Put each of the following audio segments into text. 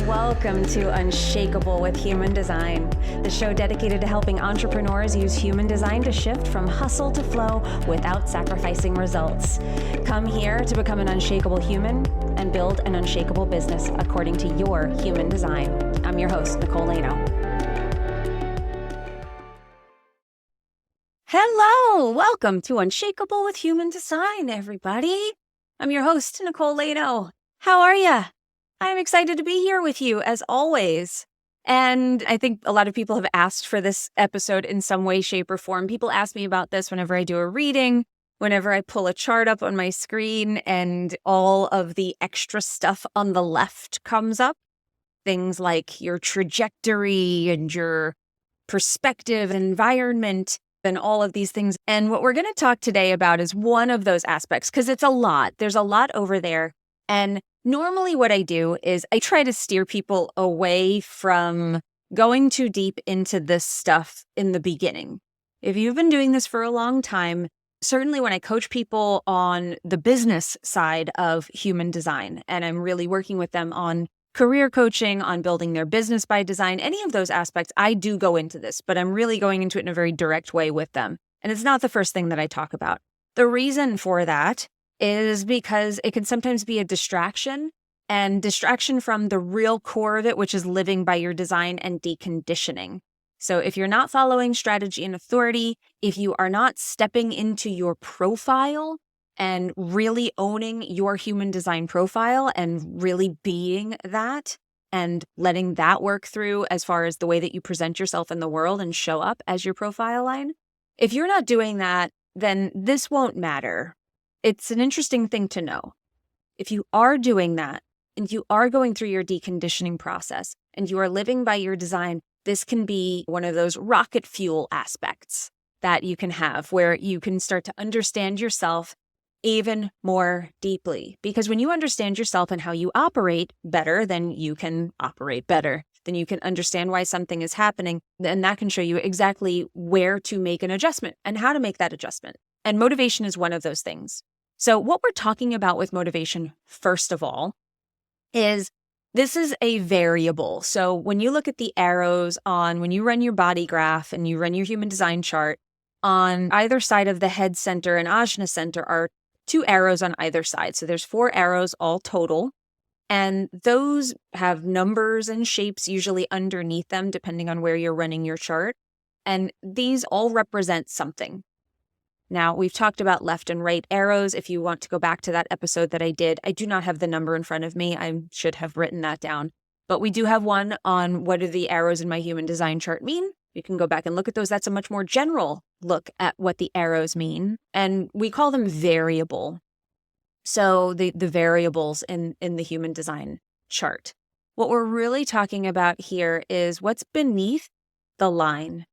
Welcome to Unshakable with Human Design, the show dedicated to helping entrepreneurs use human design to shift from hustle to flow without sacrificing results. Come here to become an unshakable human and build an unshakable business according to your human design. I'm your host, Nicole. Hello, welcome to Unshakable with Human Design, everybody. I'm your host, Nicole. How are ya? I'm excited to be here with you as always. And I think a lot of people have asked for this episode in some way, shape, or form. People ask me about this whenever I do a reading, whenever I pull a chart up on my screen and all of the extra stuff on the left comes up. Things like your trajectory and your perspective, environment, and all of these things. And what we're going to talk today about is one of those aspects, because it's a lot. There's a lot over there. And normally what I do is I try to steer people away from going too deep into this stuff in the beginning. If you've been doing this for a long time, certainly when I coach people on the business side of human design, and I'm really working with them on career coaching, on building their business by design, any of those aspects, I do go into this, but I'm really going into it in a very direct way with them. And it's not the first thing that I talk about. The reason for that is because it can sometimes be a distraction, and distraction from the real core of it, which is living by your design and deconditioning. So if you're not following strategy and authority, if you are not stepping into your profile and really owning your human design profile and really being that and letting that work through as far as the way that you present yourself in the world and show up as your profile line, if you're not doing that, then this won't matter. It's an interesting thing to know. If you are doing that and you are going through your deconditioning process and you are living by your design, this can be one of those rocket fuel aspects that you can have where you can start to understand yourself even more deeply. Because when you understand yourself and how you operate better, then you can operate better. Then you can understand why something is happening. And that can show you exactly where to make an adjustment and how to make that adjustment. And motivation is one of those things. So what we're talking about with motivation, first of all, is this is a variable. So when you look at the arrows when you run your body graph and you run your human design chart, on either side of the head center and ajna center are 2 arrows on either side. So there's 4 arrows all total. And those have numbers and shapes usually underneath them, depending on where you're running your chart. And these all represent something. Now, we've talked about left and right arrows. If you want to go back to that episode that I did, I do not have the number in front of me. I should have written that down. But we do have one on what do the arrows in my human design chart mean. You can go back and look at those. That's a much more general look at what the arrows mean. And we call them variable. So the variables in the human design chart. What we're really talking about here is what's beneath the line.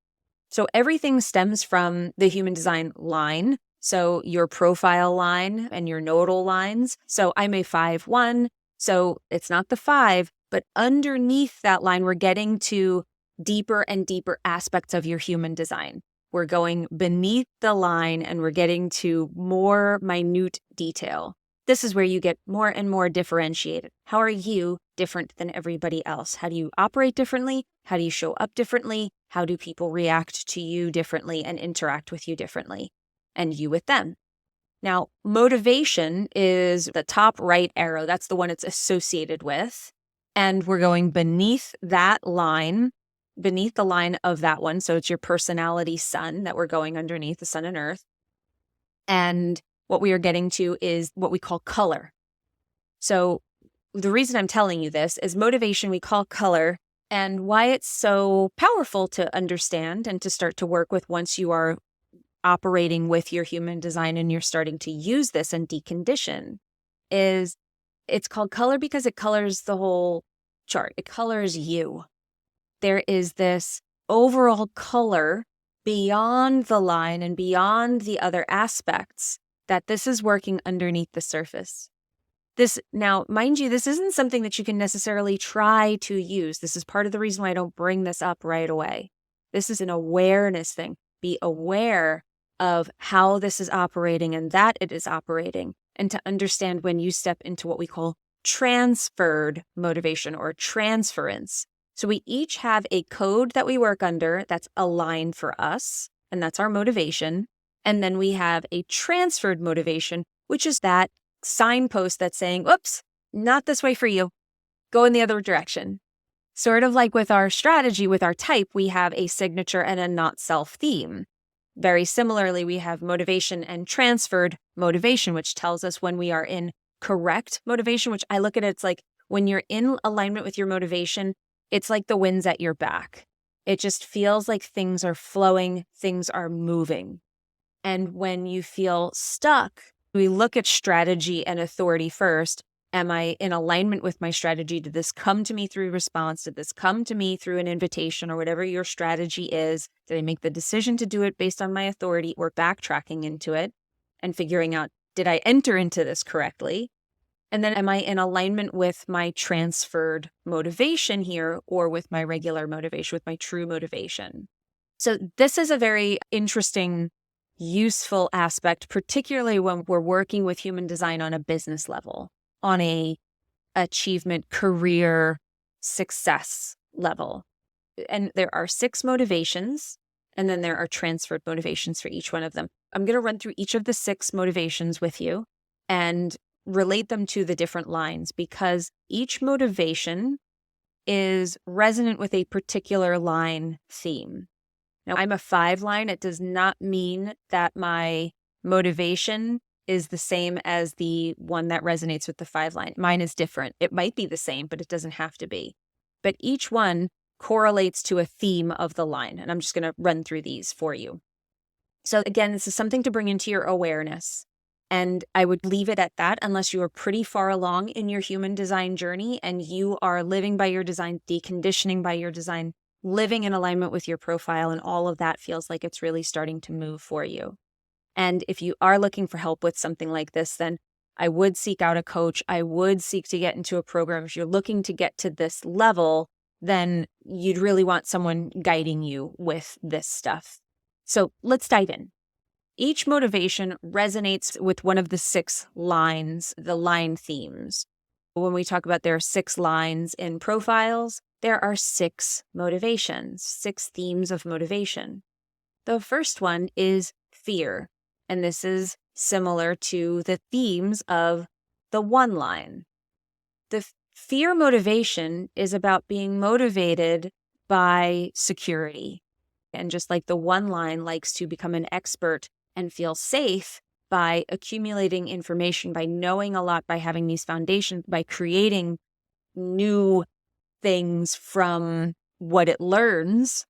So everything stems from the human design line. So your profile line and your nodal lines. So I'm a 5-1. So it's not the 5, but underneath that line, we're getting to deeper and deeper aspects of your human design. We're going beneath the line and we're getting to more minute detail. This is where you get more and more differentiated. How are you different than everybody else? How do you operate differently? How do you show up differently? How do people react to you differently and interact with you differently? And you with them. Now, motivation is the top right arrow. That's the one it's associated with. And we're going beneath that line, beneath the line of that one. So it's your personality sun that we're going underneath, the sun and earth. And what we are getting to is what we call color. So the reason I'm telling you this is motivation we call color, and why it's so powerful to understand and to start to work with once you are operating with your human design and you're starting to use this and decondition is it's called color because it colors the whole chart. It colors you. There is this overall color beyond the line and beyond the other aspects that this is working underneath the surface. This, now, mind you, this isn't something that you can necessarily try to use. This is part of the reason why I don't bring this up right away. This is an awareness thing. Be aware of how this is operating and that it is operating, and to understand when you step into what we call transferred motivation or transference. So we each have a code that we work under that's aligned for us, and that's our motivation. And then we have a transferred motivation, which is that signpost that's saying, oops, not this way for you. Go in the other direction. Sort of like with our strategy, with our type, we have a signature and a not self theme. Very similarly, we have motivation and transferred motivation, which tells us when we are in correct motivation, which I look at it's like when you're in alignment with your motivation, it's like the wind's at your back. It just feels like things are flowing, things are moving. And when you feel stuck, we look at strategy and authority first. Am I in alignment with my strategy? Did this come to me through response? Did this come to me through an invitation or whatever your strategy is? Did I make the decision to do it based on my authority or backtracking into it and figuring out, did I enter into this correctly? And then am I in alignment with my transferred motivation here or with my regular motivation, with my true motivation? So this is a very interesting, useful aspect, particularly when we're working with human design on a business level, on a achievement, career, success level. And there are 6 motivations, and then there are transferred motivations for each one of them. I'm going to run through each of the 6 motivations with you and relate them to the different lines because each motivation is resonant with a particular line theme. Now, I'm a 5 line. It does not mean that my motivation is the same as the one that resonates with the 5 line. Mine is different. It might be the same, but it doesn't have to be. But each one correlates to a theme of the line. And I'm just going to run through these for you. So again, this is something to bring into your awareness. And I would leave it at that unless you are pretty far along in your human design journey and you are living by your design, deconditioning by your design, living in alignment with your profile, and all of that feels like it's really starting to move for you. And if you are looking for help with something like this, then I would seek out a coach. I would seek to get into a program. If you're looking to get to this level, then you'd really want someone guiding you with this stuff. So let's dive in. Each motivation resonates with one of the 6 lines, the line themes. When we talk about there are 6 lines in profiles, there are 6 motivations, 6 themes of motivation. The first one is fear. And this is similar to the themes of the 1 line. The fear motivation is about being motivated by security. And just like the 1 line likes to become an expert and feel safe by accumulating information, by knowing a lot, by having these foundations, by creating new things from what it learns,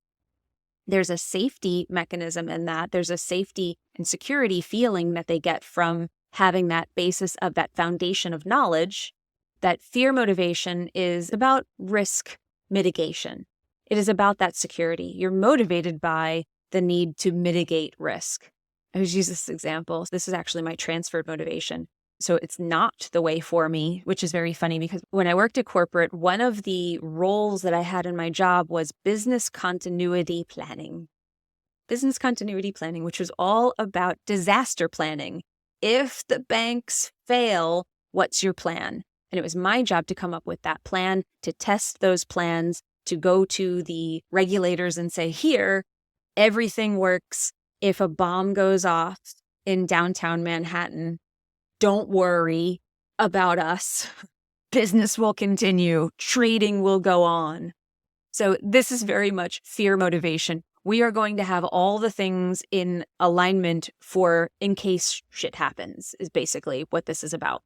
there's a safety mechanism in that. There's a safety and security feeling that they get from having that basis of that foundation of knowledge. That fear motivation is about risk mitigation. It is about that security. You're motivated by the need to mitigate risk. I always use this example. This is actually my transferred motivation. So it's not the way for me, which is very funny because when I worked at corporate, one of the roles that I had in my job was business continuity planning. Business continuity planning, which was all about disaster planning. If the banks fail, what's your plan? And it was my job to come up with that plan, to test those plans, to go to the regulators and say, here, everything works. If a bomb goes off in downtown Manhattan, don't worry about us. Business will continue. Trading will go on. So this is very much fear motivation. We are going to have all the things in alignment for in case shit happens, is basically what this is about.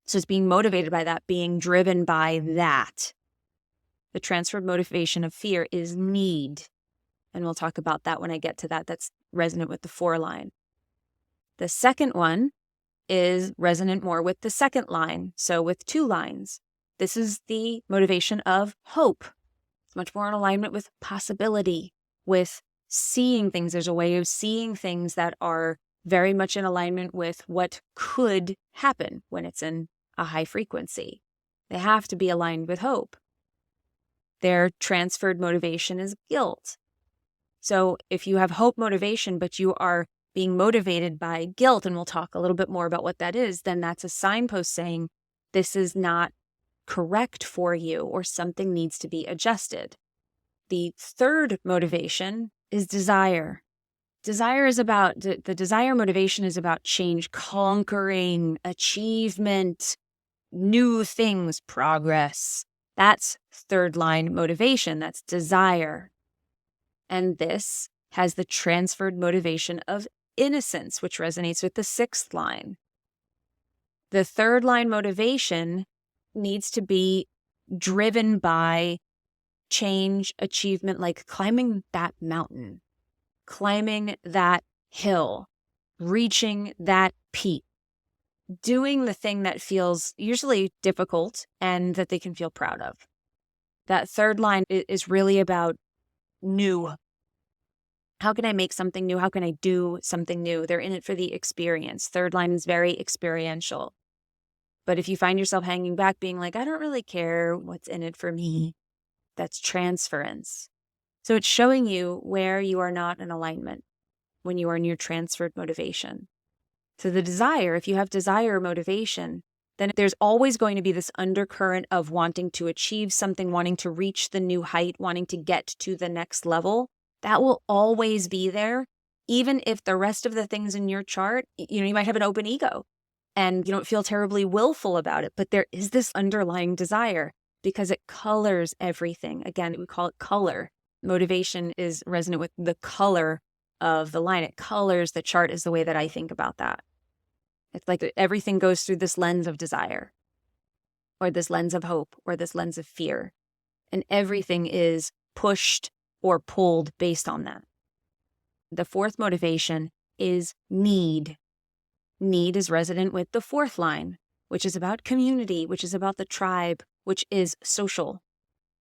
So it's being motivated by that, being driven by that. The transferred motivation of fear is need. And we'll talk about that when I get to that. That's resonant with the 4 line. The second one is resonant more with the 2nd line. So with 2 lines, this is the motivation of hope. It's much more in alignment with possibility, with seeing things. There's a way of seeing things that are very much in alignment with what could happen when it's in a high frequency. They have to be aligned with hope. Their transferred motivation is guilt. So if you have hope motivation, but you are being motivated by guilt, and we'll talk a little bit more about what that is, then that's a signpost saying this is not correct for you or something needs to be adjusted. The third motivation is desire. Desire is about, the desire motivation is about change, conquering, achievement, new things, progress. That's third line motivation. That's desire. And this has the transferred motivation of innocence, which resonates with the sixth line. The third line motivation needs to be driven by change, achievement, like climbing that mountain, climbing that hill, reaching that peak, doing the thing that feels usually difficult and that they can feel proud of. That third line is really about new. How can I make something new? How can I do something new? They're in it for the experience. Third line is very experiential. But if you find yourself hanging back, being like, I don't really care what's in it for me, that's transference. So it's showing you where you are not in alignment when you are in your transferred motivation. So the desire, if you have desire motivation, then there's always going to be this undercurrent of wanting to achieve something, wanting to reach the new height, wanting to get to the next level. That will always be there, even if the rest of the things in your chart, you might have an open ego and you don't feel terribly willful about it, but there is this underlying desire because it colors everything. Again, we call it color. Motivation is resonant with the color of the line. It colors the chart is the way that I think about that. It's like everything goes through this lens of desire or this lens of hope or this lens of fear. And everything is pushed or pulled based on that. The fourth motivation is need. Need is resonant with the fourth line, which is about community, which is about the tribe, which is social.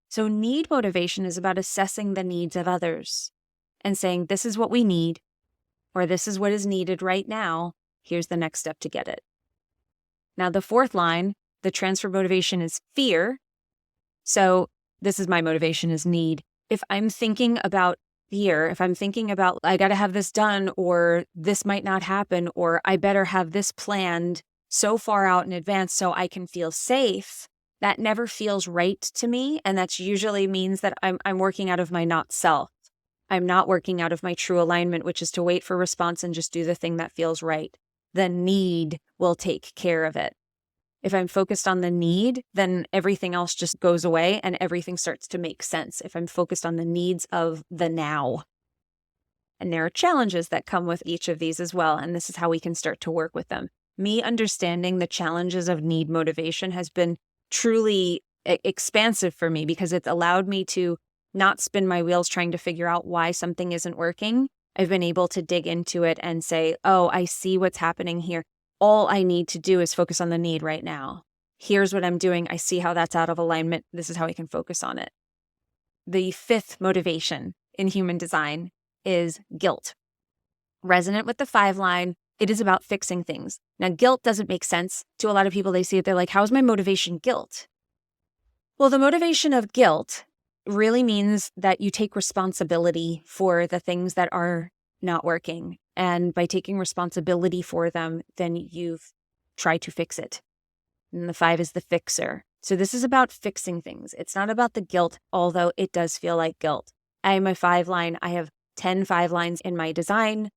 So need motivation is about assessing the needs of others and saying, this is what we need, or this is what is needed right now. Here's the next step to get it. Now, the fourth line, the transfer motivation is fear. So this is my motivation is need. If I'm thinking about fear, if I'm thinking about, I got to have this done, or this might not happen, or I better have this planned so far out in advance so I can feel safe, that never feels right to me. And that usually means that I'm working out of my not self. I'm not working out of my true alignment, which is to wait for response and just do the thing that feels right. The need will take care of it. If I'm focused on the need, then everything else just goes away and everything starts to make sense if I'm focused on the needs of the now. And there are challenges that come with each of these as well. And this is how we can start to work with them. Me understanding the challenges of need motivation has been truly expansive for me because it's allowed me to not spin my wheels trying to figure out why something isn't working. I've been able to dig into it and say, oh, I see what's happening here. All I need to do is focus on the need right now. Here's what I'm doing. I see how that's out of alignment. This is how I can focus on it. The fifth motivation in human design is guilt. Resonant with the 5 line, it is about fixing things. Now, guilt doesn't make sense to a lot of people. They see it, they're like, how's my motivation guilt? Well, the motivation of guilt really means that you take responsibility for the things that are not working. And by taking responsibility for them, then you've tried to fix it. And the 5 is the fixer. So this is about fixing things. It's not about the guilt, although it does feel like guilt. I am a 5 line. I have 10 5 lines in my design.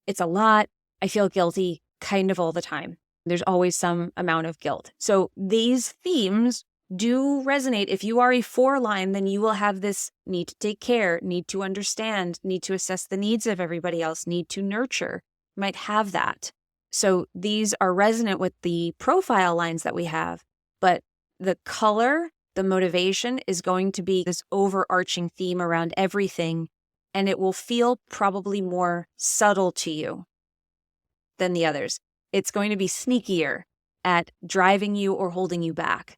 It's a lot. I feel guilty kind of all the time. There's always some amount of guilt. So these themes do resonate. If you are a 4 line, then you will have this need to take care, need to understand, need to assess the needs of everybody else, need to nurture. You might have that. So these are resonant with the profile lines that we have, but the color, the motivation is going to be this overarching theme around everything, and it will feel probably more subtle to you than the others. It's going to be sneakier at driving you or holding you back.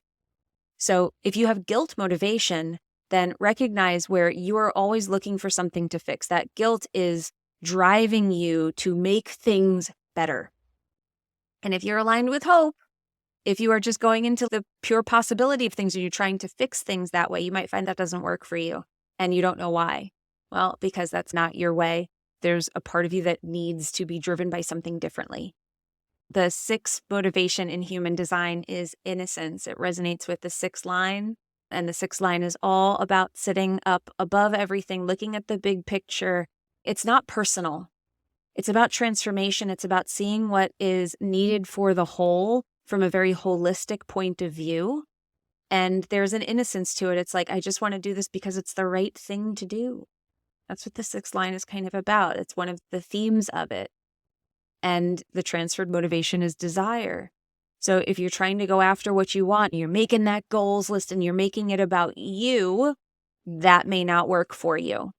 So if you have guilt motivation, then recognize where you are always looking for something to fix. That guilt is driving you to make things better. And if you're aligned with hope, if you are just going into the pure possibility of things and you're trying to fix things that way, you might find that doesn't work for you and you don't know why. Well, because that's not your way. There's a part of you that needs to be driven by something differently. the sixth motivation in human design is innocence. It resonates with the sixth line. And the sixth line is all about sitting up above everything, looking at the big picture. It's not personal. It's about transformation. It's about seeing what is needed for the whole from a very holistic point of view. And there's an innocence to it. It's like, I just want to do this because it's the right thing to do. That's what the sixth line is kind of about. It's one of the themes of it. And the transferred motivation is desire. So if you're trying to go after what you want, you're making that goals list and you're making it about you, that may not work for you.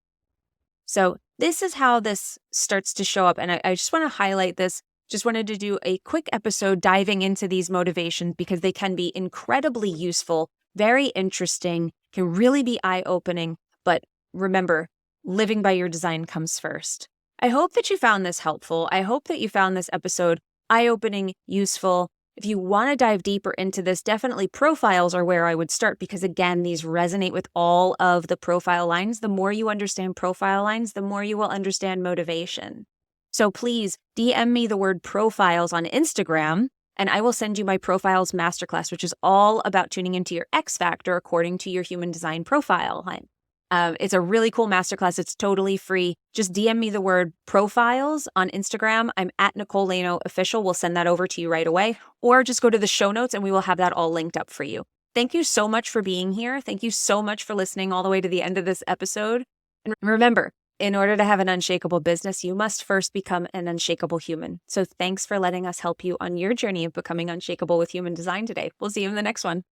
So this is how this starts to show up. And I just want to highlight this. Just wanted to do a quick episode diving into these motivations because they can be incredibly useful, very interesting, can really be eye-opening. But remember, living by your design comes first. I hope that you found this helpful. I hope that you found this episode eye-opening, useful. If you want to dive deeper into this, definitely profiles are where I would start because, again, these resonate with all of the profile lines. The more you understand profile lines, the more you will understand motivation. So please DM me the word profiles on Instagram, and I will send you my profiles masterclass, which is all about tuning into your X factor according to your human design profile line. It's a really cool masterclass. It's totally free. Just DM me the word profiles on Instagram. I'm at Nicole Leno Official. We'll send that over to you right away. Or just go to the show notes and we will have that all linked up for you. Thank you so much for being here. Thank you so much for listening all the way to the end of this episode. And remember, in order to have an unshakable business, you must first become an unshakable human. So thanks for letting us help you on your journey of becoming unshakable with human design today. We'll see you in the next one.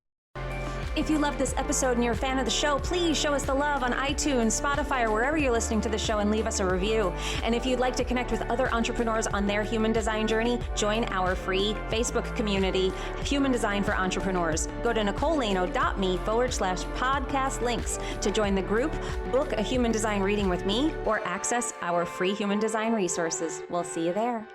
If you love this episode and you're a fan of the show, please show us the love on iTunes, Spotify, or wherever you're listening to the show and leave us a review. And if you'd like to connect with other entrepreneurs on their human design journey, join our free Facebook community, Human Design for Entrepreneurs. Go to nicoleleno.me/podcast links to join the group, book a human design reading with me, or access our free human design resources. We'll see you there.